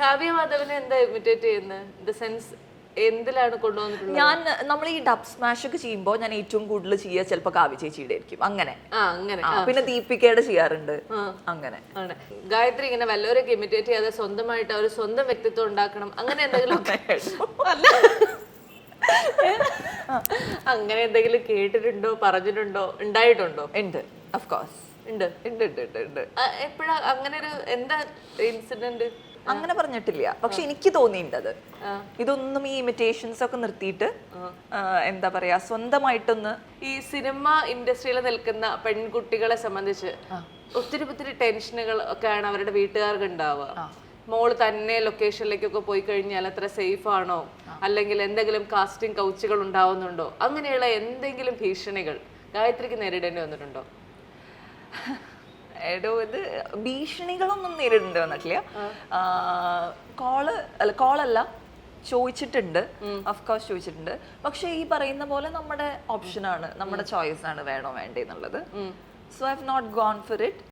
കാവ്യ മാധവനെ എന്താ ഇമിറ്റേറ്റ് ചെയ്യുന്നത്? In the sense എന്തിലാണ് കൊണ്ടുവന്നിട്ടുള്ളത്? ഞാൻ നമ്മൾ ഈ ഡബ് സ്മാഷ് ഒക്കെ ചെയ്യുമ്പോൾ ഞാൻ ഏറ്റവും കൂടുതൽ ചെയ്യുക ചിലപ്പോൾ കാവ്യ ചേച്ചിയുടെ ആയിരിക്കും, അങ്ങനെ. പിന്നെ ദീപികയുടെ ചെയ്യാറുണ്ട്, അങ്ങനെ. ഗായത്രി ഇങ്ങനെ വല്ലവരൊക്കെ ഇമിറ്റേറ്റ് ചെയ്യാതെ സ്വന്തമായിട്ട് ഒരു സ്വന്തം വ്യക്തിത്വം ഉണ്ടാക്കണം, അങ്ങനെ എന്തെങ്കിലും അങ്ങനെ എന്തെങ്കിലും കേട്ടിട്ടുണ്ടോ, പറഞ്ഞിട്ടുണ്ടോ, ഉണ്ടായിട്ടുണ്ടോ? ഉണ്ട്, ഓഫ് കോഴ്സ് ഉണ്ട്. ഉണ്ട്. എപ്പോഴാ അങ്ങനെ ഒരു എന്താ ഇൻസിഡന്റ്? അങ്ങനെ പറഞ്ഞിട്ടില്ല, പക്ഷെ എനിക്ക് തോന്നിയിട്ടത് ഇതൊന്നും ഈ ഇമിറ്റേഷൻസ് ഒക്കെ നിർത്തിയിട്ട് എന്താ പറയാ, സ്വന്തമായിട്ടൊന്ന്. ഈ സിനിമ ഇൻഡസ്ട്രിയിൽ നിൽക്കുന്ന പെൺകുട്ടികളെ സംബന്ധിച്ച് ഒത്തിരി ടെൻഷനുകൾ ഒക്കെയാണ് അവരുടെ വീട്ടുകാർക്ക് ഉണ്ടാവുക. മോള് തന്നെ ലൊക്കേഷനിലേക്കൊക്കെ പോയി കഴിഞ്ഞാൽ അത്ര സേഫ് ആണോ, അല്ലെങ്കിൽ എന്തെങ്കിലും കാസ്റ്റിംഗ് കൗച്ചുകൾ ഉണ്ടാവുന്നുണ്ടോ, അങ്ങനെയുള്ള എന്തെങ്കിലും ഭീഷണികൾ ഗായത്രിക്ക് നേരിടേണ്ടി വന്നിട്ടുണ്ടോ? ഇത് ഭീഷണികളൊന്നും നേരിടേണ്ടി വന്നിട്ടില്ല. കോളല്ല, ചോദിച്ചിട്ടുണ്ട്, ഓഫ്കോഴ്സ് ചോദിച്ചിട്ടുണ്ട്. പക്ഷെ ഈ പറയുന്ന പോലെ നമ്മുടെ ഓപ്ഷനാണ്, നമ്മുടെ ചോയ്സ് ആണ് വേണോ വേണ്ടേ എന്നുള്ളത്. So I have not gone for it.